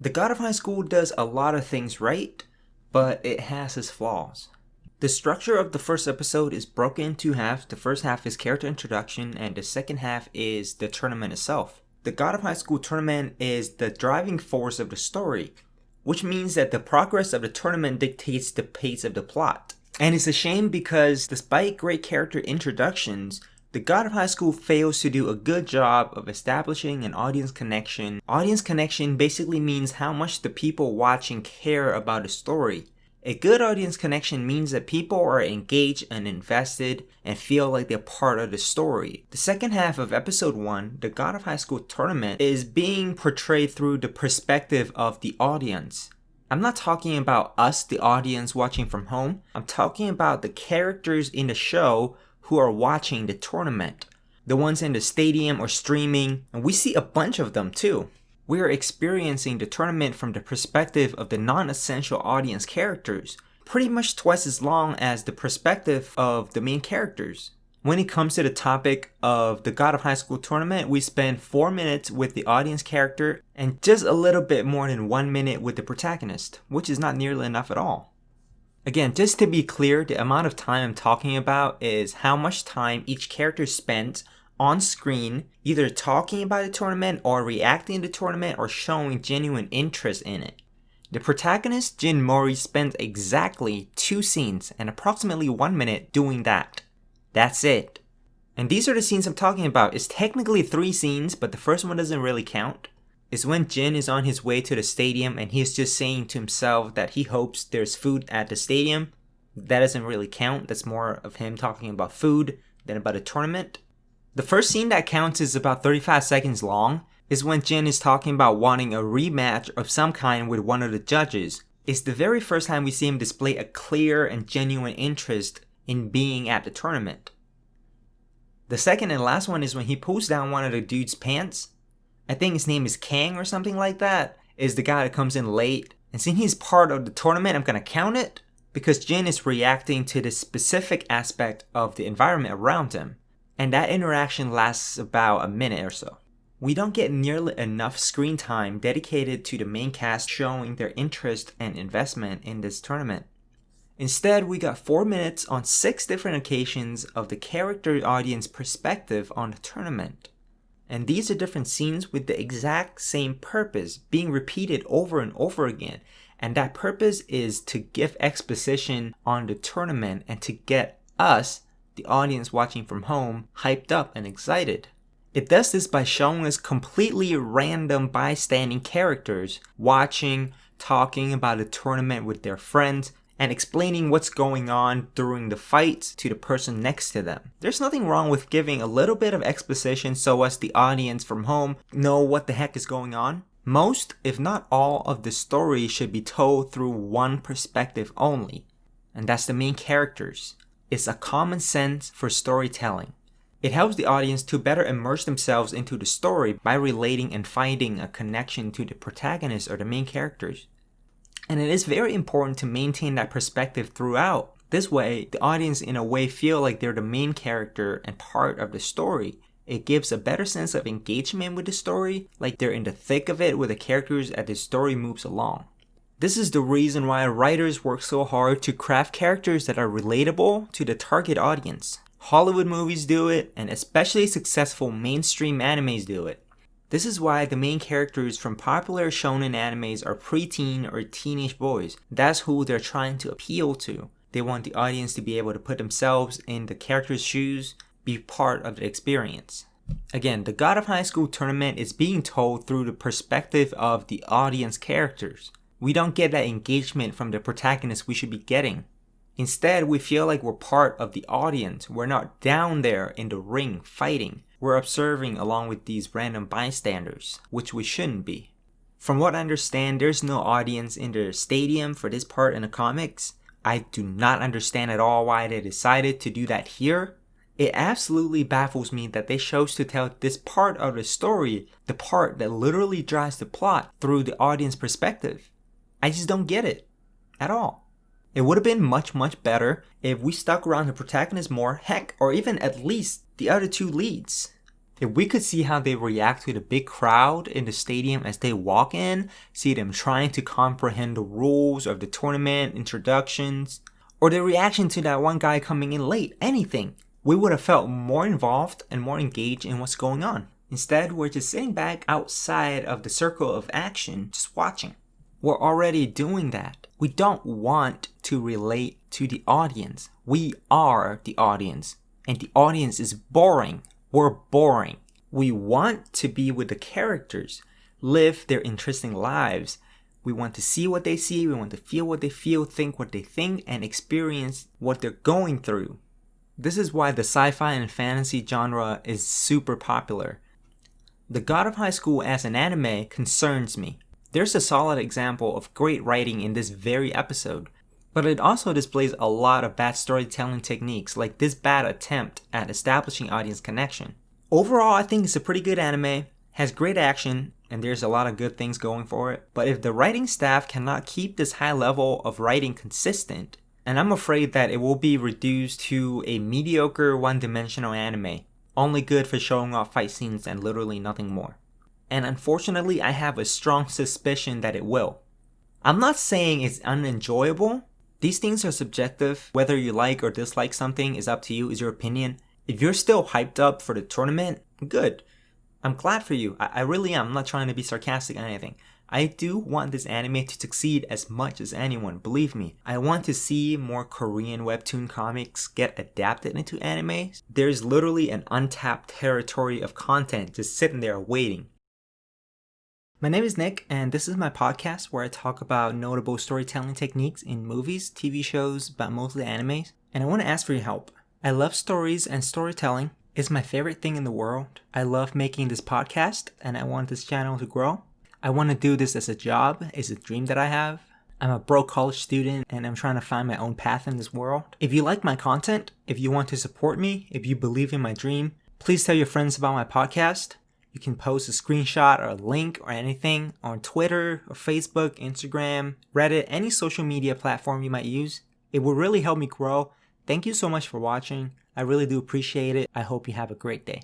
The God of High School does a lot of things right, but it has its flaws. The structure of the first episode is broken into half. The first half is character introduction, and the second half is the tournament itself. The God of High School tournament is the driving force of the story, which means that the progress of the tournament dictates the pace of the plot. And it's a shame because despite great character introductions, the God of High School fails to do a good job of establishing an audience connection. Audience connection basically means how much the people watching care about the story. A good audience connection means that people are engaged and invested and feel like they're part of the story. The second half of episode 1, the God of High School tournament, is being portrayed through the perspective of the audience. I'm not talking about us, the audience watching from home. I'm talking about the characters in the show who are watching the tournament. The ones in the stadium or streaming, and we see a bunch of them too. We are experiencing the tournament from the perspective of the non-essential audience characters, pretty much twice as long as the perspective of the main characters. When it comes to the topic of the God of High School tournament, we spend 4 minutes with the audience character and just a little bit more than 1 minute with the protagonist, which is not nearly enough at all. Again, just to be clear, the amount of time I'm talking about is how much time each character spent on screen, either talking about the tournament or reacting to the tournament or showing genuine interest in it. The protagonist, Jin Mori, spends exactly 2 scenes and approximately 1 minute doing that. That's it. And these are the scenes I'm talking about. It's technically 3 scenes, but the first one doesn't really count. It's when Jin is on his way to the stadium and he's just saying to himself that he hopes there's food at the stadium. That doesn't really count. That's more of him talking about food than about a tournament. The first scene that counts is about 35 seconds long. Is when Jin is talking about wanting a rematch of some kind with one of the judges. It's the very first time we see him display a clear and genuine interest in being at the tournament. The second and last one is when he pulls down one of the dude's pants. I think his name is Kang or something like that, is the guy that comes in late. And since he's part of the tournament, I'm going to count it because Jin is reacting to the specific aspect of the environment around him. And that interaction lasts about a minute or so. We don't get nearly enough screen time dedicated to the main cast showing their interest and investment in this tournament. Instead, we got 4 minutes on 6 different occasions of the character audience perspective on the tournament. And these are different scenes with the exact same purpose being repeated over and over again. And that purpose is to give exposition on the tournament and to get us, the audience watching from home, hyped up and excited. It does this by showing us completely random bystanding characters watching, talking about a tournament with their friends, and explaining what's going on during the fights to the person next to them. There's nothing wrong with giving a little bit of exposition so as the audience from home know what the heck is going on. Most, if not all, of the story should be told through one perspective only, and that's the main characters. It's a common sense for storytelling. It helps the audience to better immerse themselves into the story by relating and finding a connection to the protagonist or the main characters. And it is very important to maintain that perspective throughout. This way, the audience in a way feel like they're the main character and part of the story. It gives a better sense of engagement with the story, like they're in the thick of it with the characters as the story moves along. This is the reason why writers work so hard to craft characters that are relatable to the target audience. Hollywood movies do it, and especially successful mainstream animes do it. This is why the main characters from popular shonen animes are preteen or teenage boys. That's who they're trying to appeal to. They want the audience to be able to put themselves in the character's shoes, be part of the experience. Again, the God of High School tournament is being told through the perspective of the audience characters. We don't get that engagement from the protagonist we should be getting. Instead, we feel like we're part of the audience. We're not down there in the ring fighting. We're observing along with these random bystanders, which we shouldn't be. From what I understand, there's no audience in the stadium for this part in the comics. I do not understand at all why they decided to do that here. It absolutely baffles me that they chose to tell this part of the story, the part that literally drives the plot, through the audience perspective. I just don't get it at all. It would have been much better if we stuck around the protagonist more, heck, or even at least the other 2 leads. If we could see how they react to the big crowd in the stadium as they walk in, see them trying to comprehend the rules of the tournament, introductions, or their reaction to that one guy coming in late, anything, we would have felt more involved and more engaged in what's going on. Instead, we're just sitting back outside of the circle of action, just watching. We're already doing that. We don't want to relate to the audience. We are the audience. And the audience is boring. We're boring. We want to be with the characters, live their interesting lives. We want to see what they see. We want to feel what they feel, think what they think, and experience what they're going through. This is why the sci-fi and fantasy genre is super popular. The God of High School as an anime concerns me. There's a solid example of great writing in this very episode, but it also displays a lot of bad storytelling techniques, like this bad attempt at establishing audience connection. Overall, I think it's a pretty good anime, has great action, and there's a lot of good things going for it. But if the writing staff cannot keep this high level of writing consistent, and I'm afraid that it will be reduced to a mediocre one-dimensional anime, only good for showing off fight scenes and literally nothing more. And unfortunately, I have a strong suspicion that it will. I'm not saying it's unenjoyable. These things are subjective. Whether you like or dislike something is up to you, is your opinion. If you're still hyped up for the tournament, good. I'm glad for you. I really am. I'm not trying to be sarcastic or anything. I do want this anime to succeed as much as anyone, believe me. I want to see more Korean webtoon comics get adapted into anime. There's literally an untapped territory of content just sitting there waiting. My name is Nick, and this is my podcast where I talk about notable storytelling techniques in movies, TV shows, but mostly animes. And I want to ask for your help. I love stories and storytelling. It's my favorite thing in the world. I love making this podcast, and I want this channel to grow. I want to do this as a job. It's a dream that I have. I'm a broke college student and I'm trying to find my own path in this world. If you like my content, if you want to support me, if you believe in my dream, please tell your friends about my podcast. You can post a screenshot or a link or anything on Twitter or Facebook, Instagram, Reddit, any social media platform you might use. It will really help me grow. Thank you so much for watching. I really do appreciate it. I hope you have a great day.